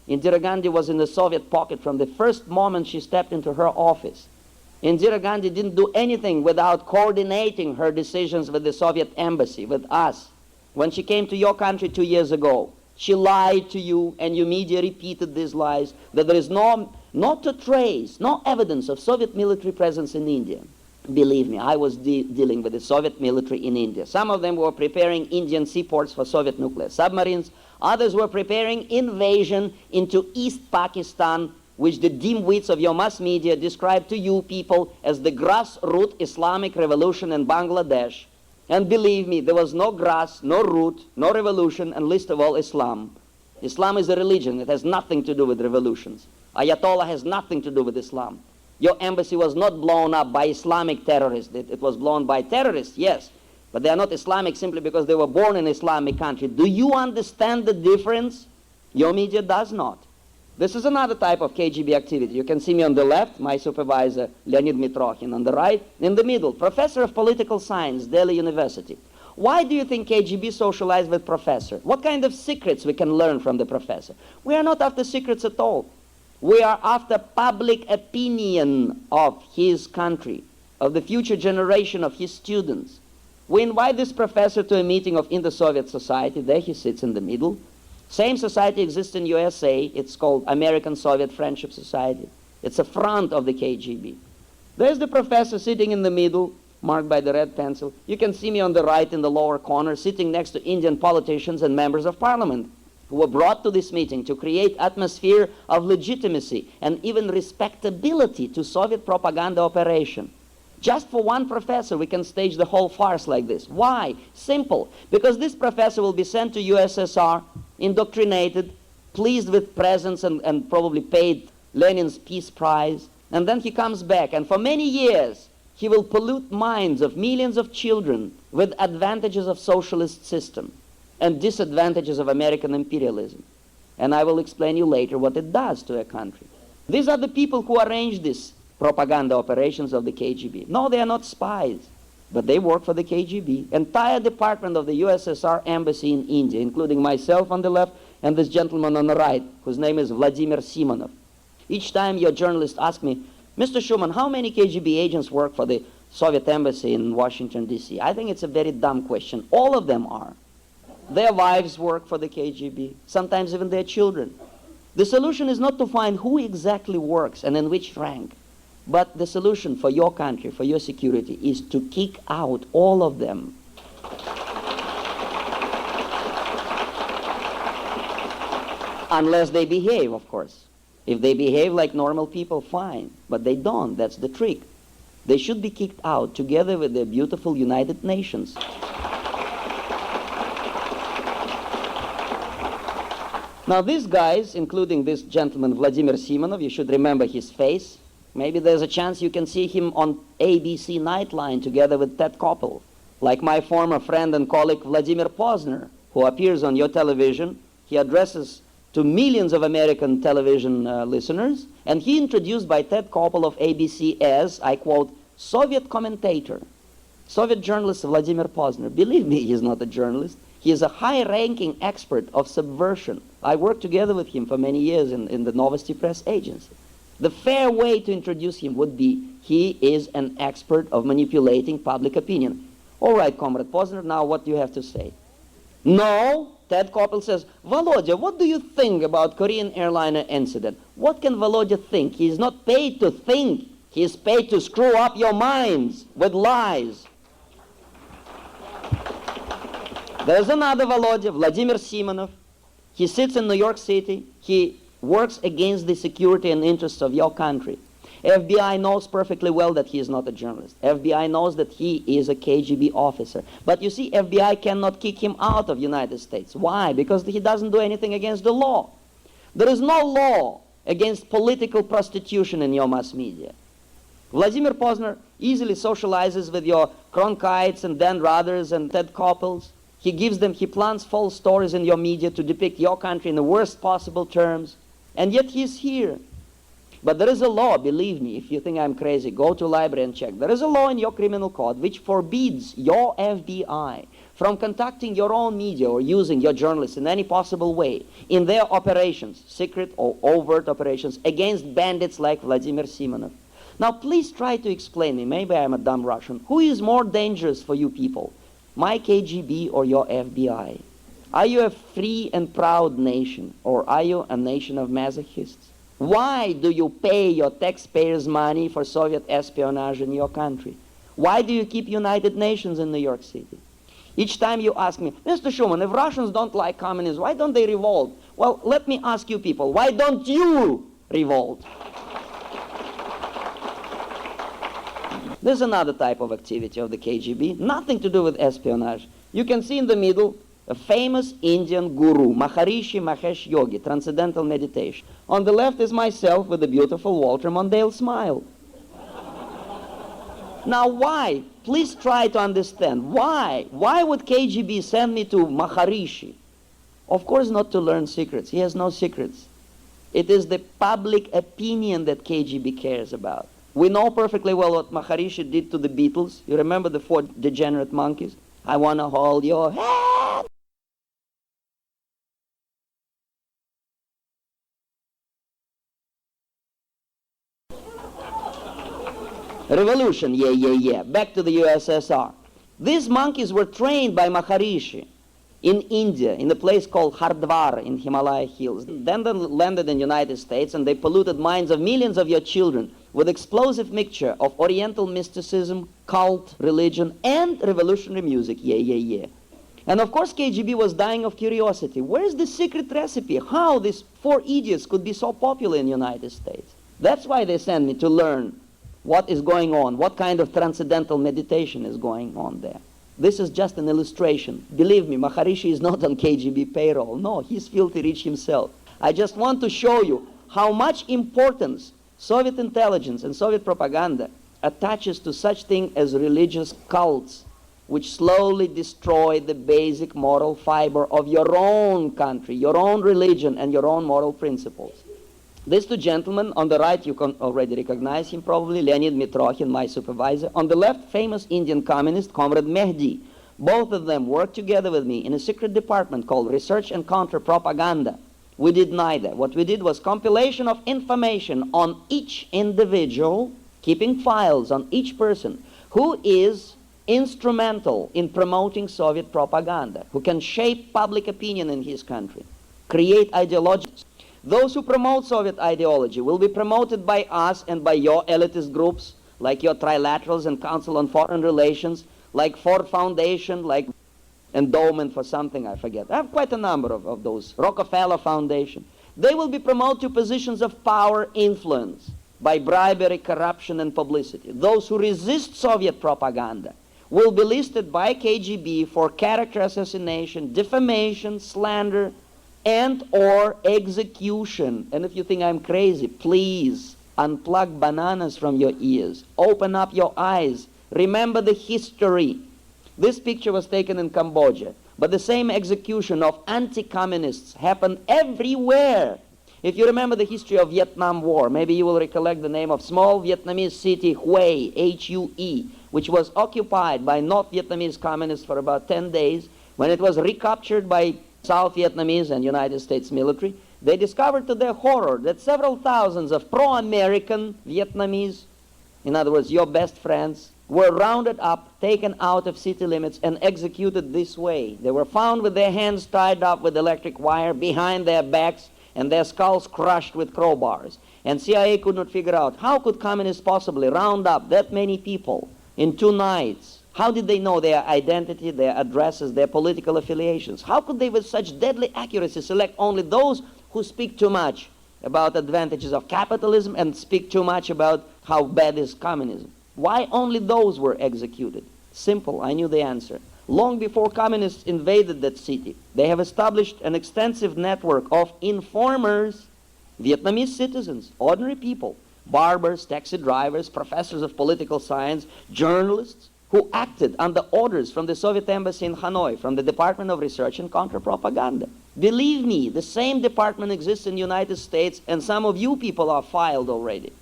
Indira Gandhi was in the Soviet pocket from the first moment she stepped into her office. Indira Gandhi didn't do anything without coordinating her decisions with the Soviet embassy, with us. When she came to your country 2 years ago, she lied to you, and your media repeated these lies, that there is not a trace, no evidence of Soviet military presence in India. Believe me, I was dealing with the Soviet military in India. Some of them were preparing Indian seaports for Soviet nuclear submarines. Others were preparing invasion into East Pakistan, which the dimwits of your mass media describe to you people as the grassroots Islamic revolution in Bangladesh. And believe me, there was no grass, no root, no revolution, and least of all Islam. Islam is a religion. It has nothing to do with revolutions. Ayatollah has nothing to do with Islam. Your embassy was not blown up by Islamic terrorists. It was blown by terrorists, yes. But they are not Islamic simply because they were born in an Islamic country. Do you understand the difference? Your media does not. This is another type of KGB activity. You can see me on the left, my supervisor, Leonid Mitrokhin. On the right, in the middle, professor of political science, Delhi University. Why do you think KGB socialized with professor? What kind of secrets we can learn from the professor? We are not after secrets at all. We are after public opinion of his country, of the future generation of his students. We invite this professor to a meeting of inter-Soviet society. There he sits in the middle. Same society exists in USA. It's called American Soviet Friendship Society. It's a front of the KGB. There's the professor sitting in the middle, marked by the red pencil. You can see me on the right in the lower corner, sitting next to Indian politicians and members of parliament who were brought to this meeting to create atmosphere of legitimacy and even respectability to Soviet propaganda operation. Just for one professor, we can stage the whole farce like this. Why? Simple. Because this professor will be sent to USSR, indoctrinated, pleased with presents and probably paid Lenin's Peace Prize. And then he comes back, and for many years, he will pollute minds of millions of children with advantages of socialist system and disadvantages of American imperialism. And I will explain you later what it does to a country. These are the people who arrange this propaganda operations of the KGB. No, they are not spies, but they work for the KGB. Entire department of the USSR embassy in India, including myself on the left and this gentleman on the right, whose name is Vladimir Simonov. Each time your journalist asks me, Mr. Schuman, how many KGB agents work for the Soviet embassy in Washington, D.C.? I think it's a very dumb question. All of them are. Their wives work for the KGB, sometimes even their children. The solution is not to find who exactly works and in which rank. But the solution for your country, for your security, is to kick out all of them. Unless they behave, of course. If they behave like normal people, fine. But they don't. That's the trick. They should be kicked out together with the beautiful United Nations. Now these guys, including this gentleman, Vladimir Simonov, you should remember his face. Maybe there's a chance you can see him on ABC Nightline together with Ted Koppel, like my former friend and colleague Vladimir Posner, who appears on your television. He addresses to millions of American television listeners, and he introduced by Ted Koppel of ABC as, I quote, Soviet commentator. Soviet journalist Vladimir Posner. Believe me, he's not a journalist. He is a high-ranking expert of subversion. I worked together with him for many years in the Novosti Press Agency. The fair way to introduce him would be, he is an expert of manipulating public opinion. All right, Comrade Posner, now what do you have to say? No, Ted Koppel says, Volodya, what do you think about Korean airliner incident? What can Volodya think? He is not paid to think. He is paid to screw up your minds with lies. There's another Volodya, Vladimir Simonov. He sits in New York City. He works against the security and interests of your country. FBI knows perfectly well that he is not a journalist. FBI knows that he is a KGB officer. But you see, FBI cannot kick him out of the United States. Why? Because he doesn't do anything against the law. There is no law against political prostitution in your mass media. Vladimir Posner easily socializes with your Cronkites and Dan Ruthers and Ted Koppels. He plants false stories in your media to depict your country in the worst possible terms. And yet he's here. But there is a law, believe me, if you think I'm crazy, go to library and check. There is a law in your criminal code which forbids your FBI from contacting your own media or using your journalists in any possible way in their operations, secret or overt operations, against bandits like Vladimir Simonov. Now, please try to explain me, maybe I'm a dumb Russian, who is more dangerous for you people, my KGB or your FBI? Are you a free and proud nation, or are you a nation of masochists? Why do you pay your taxpayers' money for Soviet espionage in your country? Why do you keep United Nations in New York City? Each time you ask me, Mr. Schuman, if Russians don't like communism, why don't they revolt? Well, let me ask you people, why don't you revolt? There's another type of activity of the KGB, nothing to do with espionage. You can see in the middle a famous Indian guru, Maharishi Mahesh Yogi, Transcendental Meditation. On the left is myself with a beautiful Walter Mondale smile. Now why? Please try to understand. Why? Why would KGB send me to Maharishi? Of course not to learn secrets. He has no secrets. It is the public opinion that KGB cares about. We know perfectly well what Maharishi did to the Beatles. You remember the 4 degenerate monkeys? I want to hold your hand. Revolution, yeah, yeah, yeah. Back to the USSR. These monkeys were trained by Maharishi in India, in a place called Hardwar in Himalaya hills. Then they landed in the United States and they polluted minds of millions of your children with explosive mixture of Oriental mysticism, cult, religion, and revolutionary music. Yeah, yeah, yeah. And of course KGB was dying of curiosity. Where's the secret recipe? How these 4 idiots could be so popular in the United States? That's why they sent me to learn what is going on, what kind of transcendental meditation is going on there. This is just an illustration. Believe me, Maharishi is not on KGB payroll. No, he's filthy rich himself. I just want to show you how much importance Soviet intelligence and Soviet propaganda attaches to such thing as religious cults, which slowly destroy the basic moral fiber of your own country, your own religion, and your own moral principles. These 2 gentlemen, on the right, you can already recognize him probably, Leonid Mitrokhin, my supervisor. On the left, famous Indian communist, Comrade Mehdi. Both of them worked together with me in a secret department called Research and Counter-Propaganda. We did neither. What we did was compilation of information on each individual, keeping files on each person who is instrumental in promoting Soviet propaganda, who can shape public opinion in his country, create ideologies. Those who promote Soviet ideology will be promoted by us and by your elitist groups, like your trilaterals and Council on Foreign Relations, like Ford Foundation, like Endowment for something, I forget. I have quite a number of those. Rockefeller Foundation. They will be promoted to positions of power influence by bribery, corruption, and publicity. Those who resist Soviet propaganda will be listed by KGB for character assassination, defamation, slander, and or execution. And if you think I'm crazy, please unplug bananas from your ears. Open up your eyes. Remember the history. This picture was taken in Cambodia, but the same execution of anti-communists happened everywhere. If you remember the history of Vietnam War, maybe you will recollect the name of small Vietnamese city Hue, H-U-E, which was occupied by North Vietnamese communists for about 10 days. When it was recaptured by South Vietnamese and United States military, they discovered to their horror that several thousands of pro-American Vietnamese, in other words, your best friends, were rounded up, taken out of city limits, and executed this way. They were found with their hands tied up with electric wire behind their backs and their skulls crushed with crowbars. And CIA could not figure out how could communists possibly round up that many people in 2 nights. How did they know their identity, their addresses, their political affiliations? How could they with such deadly accuracy select only those who speak too much about advantages of capitalism and speak too much about how bad is communism? Why only those were executed? Simple, I knew the answer. Long before communists invaded that city, they have established an extensive network of informers, Vietnamese citizens, ordinary people, barbers, taxi drivers, professors of political science, journalists, who acted under orders from the Soviet embassy in Hanoi, from the Department of Research and Counterpropaganda. Believe me, the same department exists in the United States, and some of you people are filed already.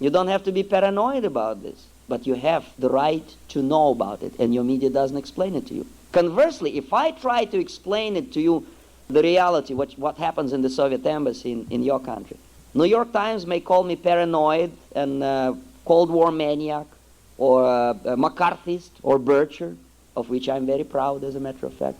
You don't have to be paranoid about this, but you have the right to know about it, and your media doesn't explain it to you. Conversely, if I try to explain it to you, the reality, what happens in the Soviet embassy in your country, New York Times may call me paranoid and Cold War maniac, or McCarthyist, or Bircher, of which I'm very proud, as a matter of fact.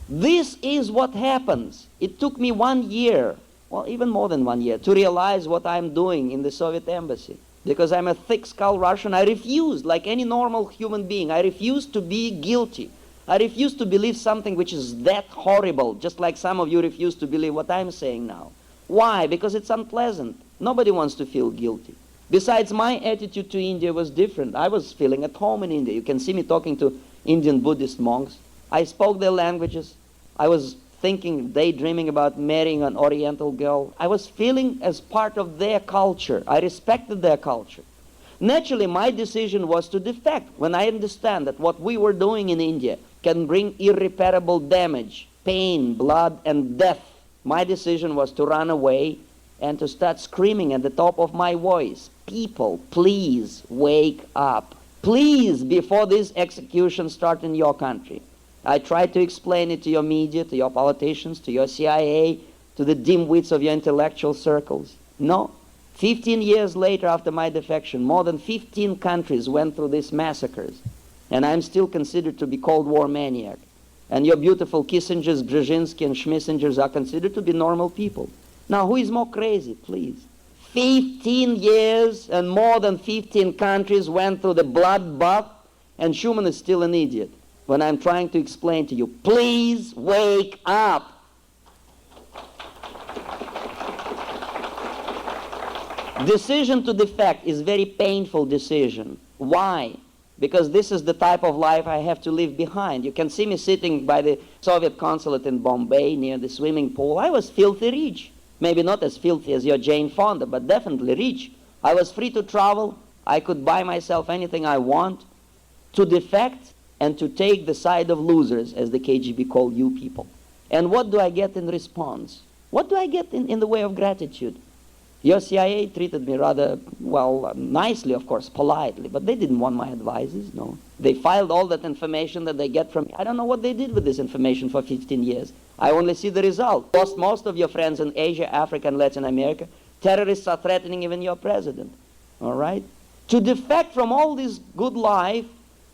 This is what happens. It took me 1 year, well, even more than 1 year, to realize what I'm doing in the Soviet embassy. Because I'm a thick-skulled Russian, I refused, like any normal human being, I refused to be guilty. I refuse to believe something which is that horrible, just like some of you refuse to believe what I'm saying now. Why? Because it's unpleasant. Nobody wants to feel guilty. Besides, my attitude to India was different. I was feeling at home in India. You can see me talking to Indian Buddhist monks. I spoke their languages. I was thinking, daydreaming about marrying an Oriental girl. I was feeling as part of their culture. I respected their culture. Naturally, my decision was to defect when I understand that what we were doing in India can bring irreparable damage, pain, blood, and death. My decision was to run away and to start screaming at the top of my voice, people, please wake up. Please, before these executions start in your country. I tried to explain it to your media, to your politicians, to your CIA, to the dimwits of your intellectual circles. No. 15 years later, after my defection, more than 15 countries went through these massacres. And I'm still considered to be Cold War maniac. And your beautiful Kissingers, Brzezinski, and Schmessingers are considered to be normal people. Now, who is more crazy, please? 15 years and more than 15 countries went through the bloodbath, and Schuman is still an idiot when I'm trying to explain to you, please wake up. Decision to defect is a very painful decision. Why? Because this is the type of life I have to leave behind. You can see me sitting by the Soviet consulate in Bombay near the swimming pool. I was filthy rich. Maybe not as filthy as your Jane Fonda, but definitely rich. I was free to travel. I could buy myself anything I want. To defect and to take the side of losers, as the KGB called you people. And what do I get in response? What do I get in the way of gratitude? Your CIA treated me rather, well, nicely, of course, politely, but they didn't want my advices, no. They filed all that information that they get from me. I don't know what they did with this information for 15 years. I only see the result. Lost most of your friends in Asia, Africa, and Latin America. Terrorists are threatening even your president, all right? To defect from all this good life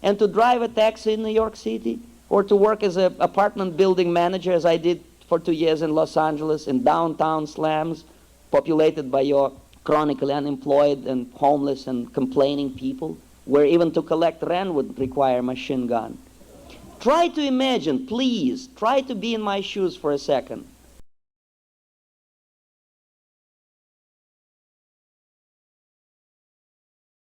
and to drive a taxi in New York City, or to work as an apartment building manager, as I did for 2 years in Los Angeles, in downtown slums, populated by your chronically unemployed and homeless and complaining people, where even to collect rent would require a machine gun. Try to imagine, please, try to be in my shoes for a second.